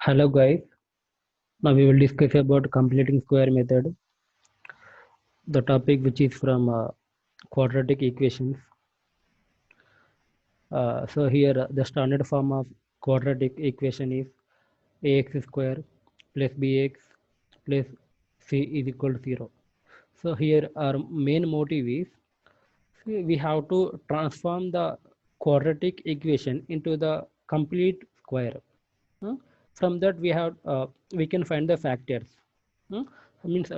Hello guys, now we will discuss about completing square method, the topic which is from quadratic equations. So here the standard form of quadratic equation is ax square plus bx plus c is equal to 0. So here our main motive is we have to transform the quadratic equation into the complete square. Hmm? From that we can find the factors. Hmm? Means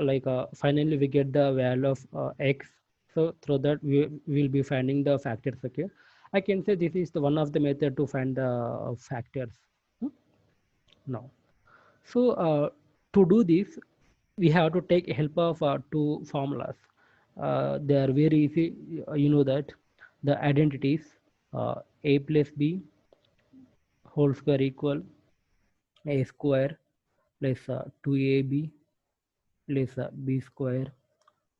finally we get the value of x. So through that we will be finding the factors. Okay, I can say this is the one of the method to find the factors. Hmm? Now, so to do this, we have to take help of two formulas. They are very easy. You know that the identities a plus b whole square equal a square plus 2ab plus b square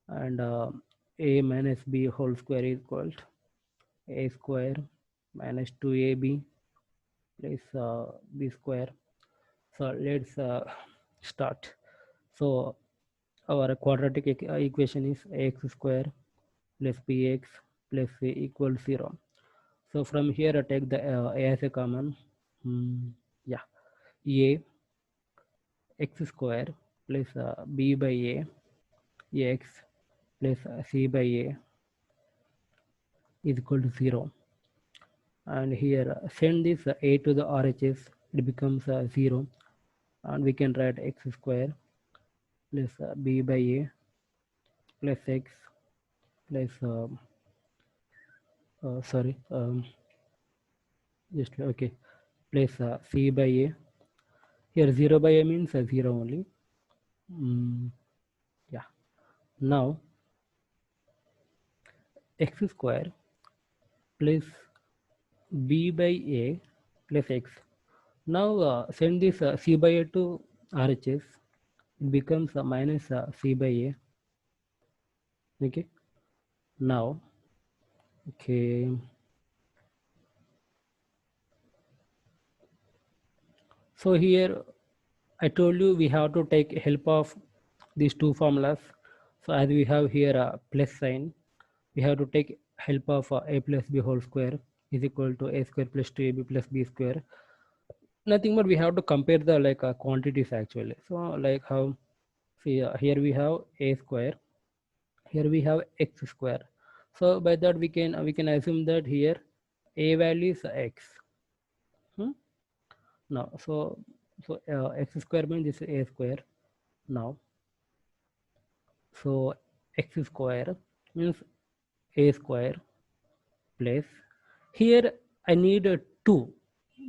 and a minus b whole square is equal to a square minus 2ab plus b square. So let's start. So our quadratic equation is ax square plus bx plus c equals 0. So from here I take the a as a common. Yeah, a x square plus b by a x plus c by a is equal to 0. And here send this a to the RHS, it becomes 0, and we can write x square plus b by a plus x plus sorry just okay plus c by a. Here 0 by a means 0 only. Yeah, now x square plus b by a plus x. Now send this c by a to RHS, it becomes minus c by a. Okay, now okay, so here I told you we have to take help of these two formulas. So as we have here a plus sign, we have to take help of a plus b whole square is equal to a square plus 2ab plus b square. Nothing but we have to compare the quantities actually. So like how, see here we have a square, here we have x square. So by that we can assume that here a value is x. Hmm? Now so x square means this is a square. Now so x square means a square plus, here I need 2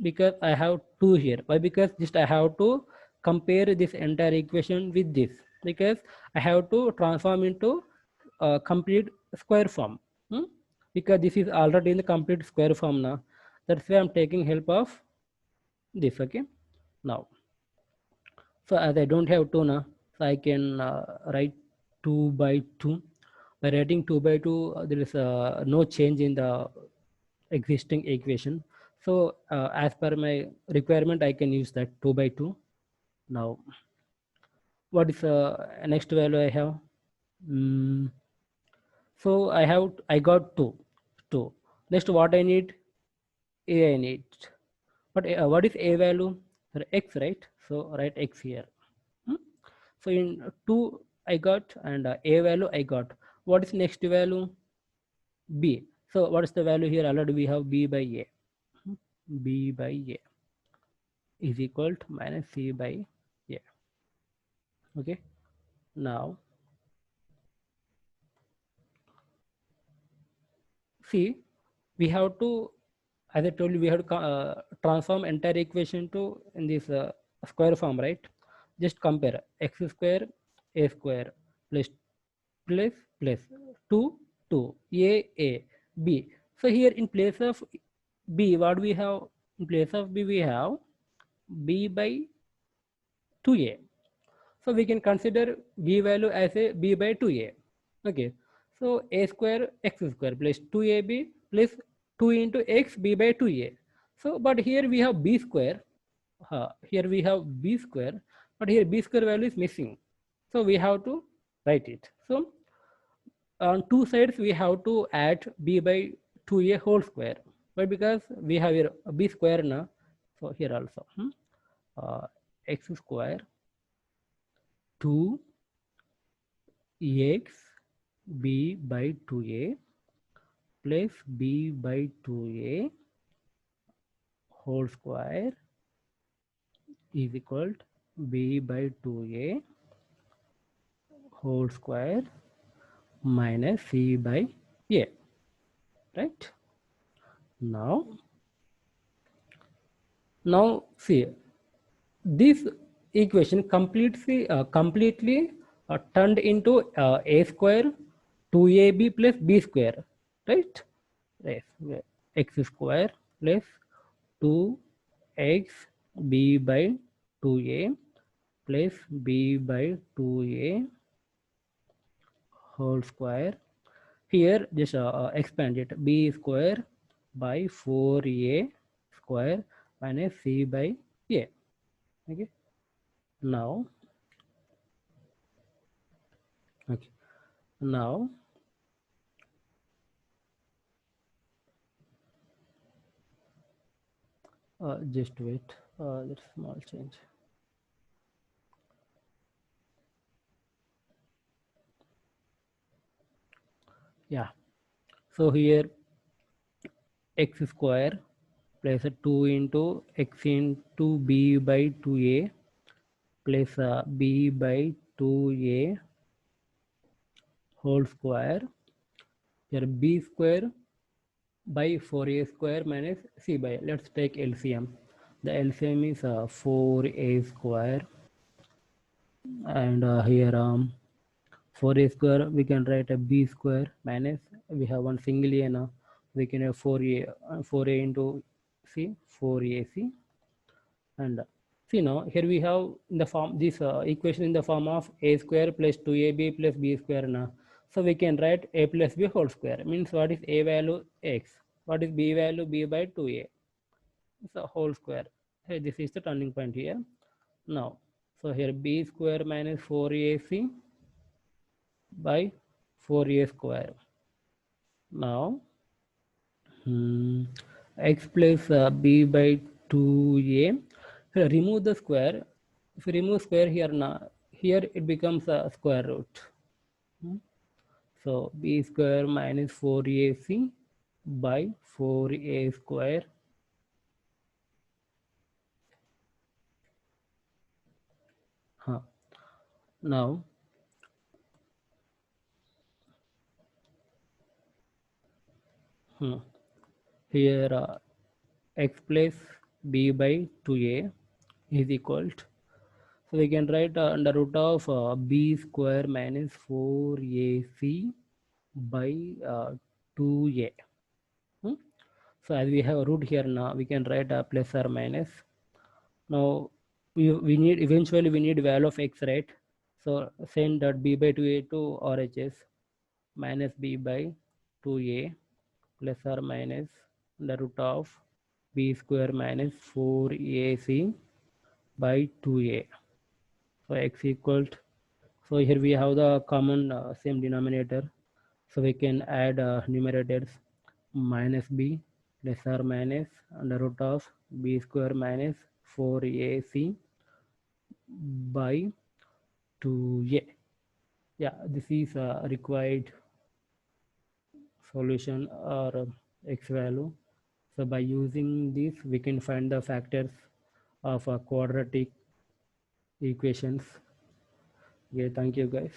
because I have 2 here. Why? Because just I have to compare this entire equation with this, because I have to transform into complete square form. Hmm? Because this is already in the complete square form now. That's why I'm taking help of this. Okay, now so as I don't have 2 now, so I can write 2 by 2. By writing 2 by 2, there is no change in the existing equation. So as per my requirement, I can use that 2 by 2. Now, what is next value I have? So I got 2. Next, what I need? A I need. But what is A value? X, right? So write X here. Hmm? So in 2 I got, and A value I got. What is next value? B. So what is the value here? Already we have B by A. B by A is equal to minus C by A. Okay. Now see, we have to, as I told you, we have to transform entire equation to in this square form, right? Just compare x square a square plus plus plus 2 2 a b. So here in place of b, what we have? In place of b we have b by 2a. So we can consider b value as a b by 2a. Okay. So a square x square plus 2ab plus 2 into x b by 2a. So but here we have b square. here we have b square, but here b square value is missing. So we have to write it. So on two sides we have to add b by 2a whole square. Why? Because we have here b square now. So here also x square 2 x b by 2a plus b by 2a whole square is equal to b by 2a whole square minus c by a, right? Now see, this equation completely turned into a square 2ab plus b square, right? Yes, x square plus 2x b by 2a plus b by 2a whole square. Here just expand it, b square by 4a square minus c by a. Okay, now okay, now just wait, that's small change. Yeah, so here x square plus 2 into x into b by 2a plus b by 2a whole square. Here b square by 4a square minus c by. Let's take LCM. The LCM is 4a square, and here 4a square we can write a b square minus, we have one single a now, we can have 4a into c 4ac. And see now here we have in the form this equation in the form of a square plus 2ab plus b square now. So we can write a plus b whole square, means what is a value x, what is b value b by 2a, it's a whole square. Hey, this is the turning point here now. So here b square minus 4ac by 4a square. Now x plus b by 2a. Here, remove the square. If you remove square here now, here it becomes a square root. So b square minus 4ac by 4a square. Now here x plus b by 2a is equal to, so we can write under root of b square minus 4ac by 2a. So as we have a root here now, we can write a plus or minus. Now we need, eventually we need value of x, right? So send that b by 2a to RHS, minus b by 2a plus or minus the root of b square minus 4ac by 2a. So x equal to, so here we have the common same denominator, so we can add numerators, minus b plus or minus under root of b square minus 4ac by 2a. Yeah, this is a required solution or x value. So by using this we can find the factors of quadratic equations. Yeah, thank you guys.